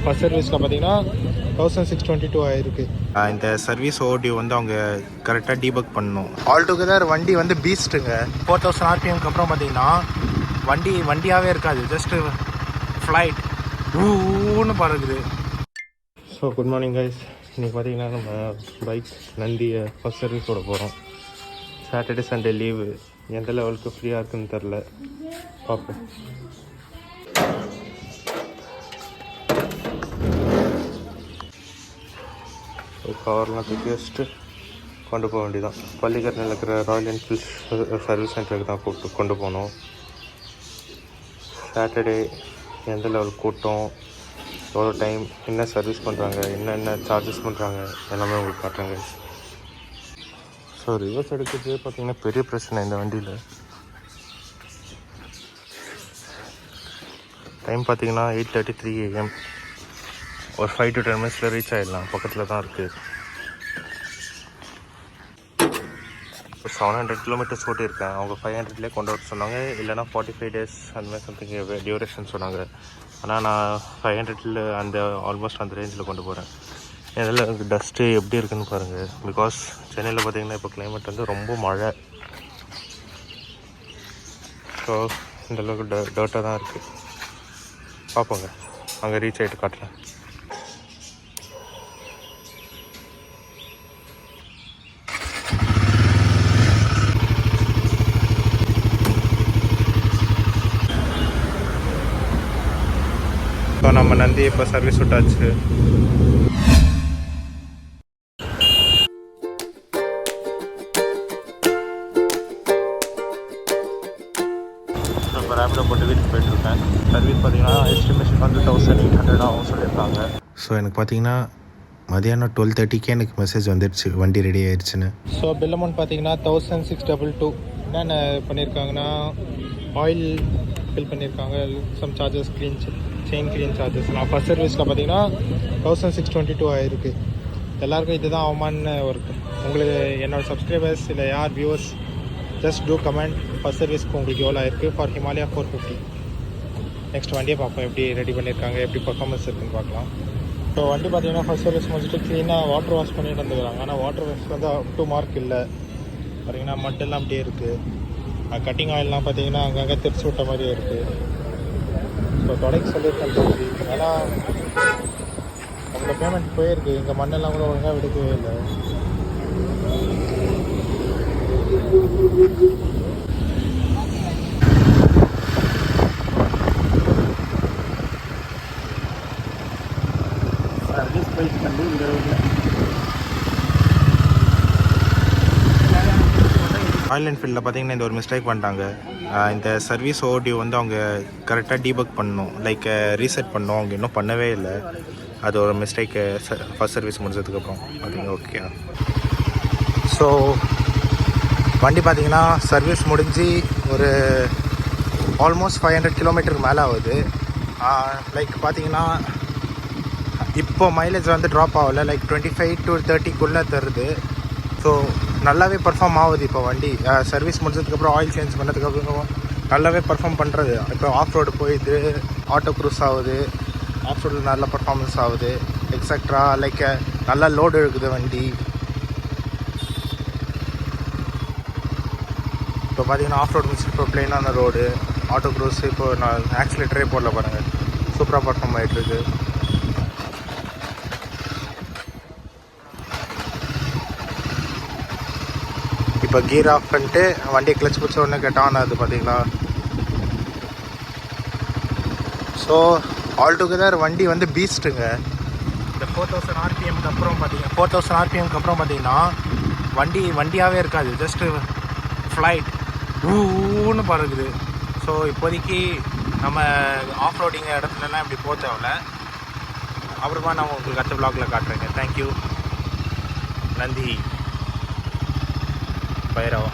First சர்வீஸில் பார்த்தீங்கன்னா 1622 ஆயிருக்கு. இந்த சர்வீஸ் ஓடி வந்து அவங்க கரெக்டாக டீபக் பண்ணணும். ஆல் டுகெதர் வண்டி வந்து பீஸ்ட்டுங்க. 4000 ஆர்பிஎம்க்கு அப்புறம் பார்த்தீங்கன்னா வண்டியாகவே இருக்காது, ஜஸ்ட்டு ஃப்ளைட் ஊன்னு பறகுது. So good morning guys. இன்றைக்கி பார்த்தீங்கன்னா நம்ம பைக் நந்தியை ஃபஸ்ட் சர்வீஸோட போகிறோம். சாட்டர்டே சண்டே லீவு, எந்த லெவலுக்கு ஃப்ரீயாக இருக்குன்னு தெரில, பார்ப்போம். கவர்லாம் தூக்கி வச்சுட்டு கொண்டு போக வேண்டியதான். பள்ளிக்கரணையில் இருக்கிற ராயல் என்ஃபீல்ட் சர்வீஸ் சென்டருக்கு தான் கூப்பிட்டு கொண்டு போகணும். சாட்டர்டே எந்த லெவல் கூட்டம், எவ்வளோ டைம், என்ன சர்வீஸ் பண்ணுறாங்க, என்னென்ன சார்ஜஸ் பண்ணுறாங்க, எல்லாமே உங்களுக்கு காட்டுறாங்க. ஸோ ரிவர்ஸ் எடுக்கிறது பார்த்திங்கன்னா பெரிய பிரச்சனை இந்த வண்டியில். டைம் பார்த்திங்கன்னா 8:33 AM. ஒரு 5 to 10 minutes ரீச் ஆகிடலாம், பக்கத்தில் தான் இருக்குது. இப்போ 700 kilometers ஓட்டியிருக்கேன். அவங்க 500லேயே கொண்டு வர சொன்னாங்க, இல்லைனா 45 days அந்த மாதிரி சம்திங் டியூரேஷன் சொன்னாங்க. ஆனால் நான் 500 அந்த ஆல்மோஸ்ட் அந்த ரேஞ்சில் கொண்டு போகிறேன். இதில் டஸ்ட்டு எப்படி இருக்குன்னு பாருங்கள். பிகாஸ் சென்னையில் பார்த்திங்கன்னா இப்போ கிளைமேட் வந்து ரொம்ப மழை. ஸோ இந்தளவுக்கு டர்ட்டாக தான் இருக்குது. பார்ப்போங்க, அங்கே ரீச் ஆகிட்டு காட்டுறேன். ஸோ நம்ம நந்தி இப்போ சர்வீஸ் விட்டாச்சு. இப்போ ரேப்பிடோ போட்டு வீட்டுக்கு போயிட்டுருக்கேன். சர்வீஸ் பார்த்தீங்கன்னா எஸ்டிமேஷன் வந்து 1800 ஆகும் சொல்லியிருக்காங்க. ஸோ எனக்கு பார்த்தீங்கன்னா மதியானம் 12:30க்கே எனக்கு மெசேஜ் வந்துடுச்சு வண்டி ரெடி ஆயிடுச்சுன்னு. ஸோ பில் அமௌண்ட் பார்த்தீங்கன்னா 1622. என்னென்ன பண்ணியிருக்காங்கன்னா, ஆயில் ஃபில் பண்ணியிருக்காங்க, some charges, chain clean charges. நான் ஃபஸ்ட் சர்வீஸில் பார்த்தீங்கன்னா 1622 ஆயிருக்கு. எல்லாருக்கும் இதுதான் ஆகுமான்னு இருக்கு. உங்களுக்கு என்னோடய சப்ஸ்கிரைபர்ஸ் இல்லை யார் viewers, just do comment. First சர்வீஸ்க்கு உங்களுக்கு எவ்வளோ ஆயிருக்கு ஃபார் ஹிமாலயா 450. நெக்ஸ்ட் வண்டியை பார்ப்போம், எப்படி ரெடி பண்ணியிருக்காங்க, எப்படி பர்ஃபார்மன்ஸ் இருக்குன்னு பார்க்கலாம். ஸோ வண்டி பார்த்தீங்கன்னா ஃபஸ்ட் சர்வீஸ் முடிச்சுட்டு க்ளீனாக வாட்டர் வாஷ் பண்ணிட்டு வந்துக்கிறாங்க. ஆனால் வாட்டர் வாஷ் வந்து அப் டு மார்க் இல்லை. பார்த்தீங்கன்னா மட்டெல்லாம் அப்படியே இருக்குது. கட்டிங் ஆயிலெலாம் பார்த்தீங்கன்னா அங்கங்கே தெரிச்சு விட்ட மாதிரியே இருக்குது. ஸோ தொடக்கி சொல்லியிருக்கேன். ஏன்னா நம்மளோட பேமெண்ட் போயிருக்கு, இங்கே மண்ணெல்லாம் கூட ஒழுங்காக விடுக்கவே இல்லை. சர்வீஸ் ப்ரைஸ் வந்து 20. ராயல் என்ஃபீல்டில் பார்த்தீங்கன்னா இந்த ஒரு மிஸ்டேக் பண்ணிட்டாங்க. இந்த சர்வீஸ் ஓடி வந்து அவங்க கரெக்டாக டீபக் பண்ணணும், லைக் ரீசெட் பண்ணணும். அவங்க இன்னும் பண்ணவே இல்லை. அது ஒரு மிஸ்டேக்கு ஃபஸ்ட் சர்வீஸ் முடிஞ்சதுக்கப்புறம் பார்த்தீங்க. ஓகே. ஸோ வண்டி பார்த்தீங்கன்னா சர்வீஸ் முடிஞ்சு ஒரு ஆல்மோஸ்ட் 500 kilometers மேலே ஆகுது. லைக் பார்த்தீங்கன்னா இப்போ மைலேஜ் வந்து ட்ராப் ஆகலை, லைக் 25 to 30 தருது. ஸோ நல்லாவே பர்ஃபார்ம் ஆகுது இப்போ வண்டி. சர்வீஸ் முடிச்சதுக்கப்புறம் ஆயில் சேஞ்ச் பண்ணதுக்கப்புறம் நல்லாவே பர்ஃபார்ம் பண்ணுறது. இப்போ ஆஃப் ரோடு போயிடுது, ஆட்டோ க்ரூஸ் ஆகுது, ஆஃப் ரோடில் நல்ல பர்ஃபார்மன்ஸ் ஆகுது, எக்ஸட்ரா. லைக் நல்லா லோடு இருக்குது வண்டி. இப்போ பார்த்தீங்கன்னா ஆஃப் ரோடு முடிச்சு இப்போ பிளெயினான ரோடு, ஆட்டோ க்ரூஸ். இப்போ நான் ஆக்சிலேட்டரே போடல பாருங்கள், சூப்பராக பர்ஃபார்ம் ஆகிட்டுருக்கு. இப்போ கீர் ஆஃப் பண்ணிட்டு வண்டியை கிளச் பிடிச்ச உடனே கேட்டான் அது பார்த்தீங்களா. ஸோ ஆல் டுகெதர் வண்டி வந்து பீஸ்ட்டுங்க. இந்த 4000 ஆர்பிஎம்க்கு அப்புறம் பார்த்தீங்கன்னா 4000 ஆர்பிஎம்க்கு அப்புறம் பார்த்தீங்கன்னா வண்டியாகவே இருக்காது, ஜஸ்ட்டு ஃப்ளைட் ஊன்னு பறகுது. ஸோ இப்போதைக்கு நம்ம ஆஃப் ரோடிங் இடத்துலலாம் இப்படி போக தேவையில்ல. அப்புறமா நான் உங்களுக்கு அடுத்த வ்ளாகில் காட்டுறேங்க. தேங்க்யூ. நந்தி பைரவா.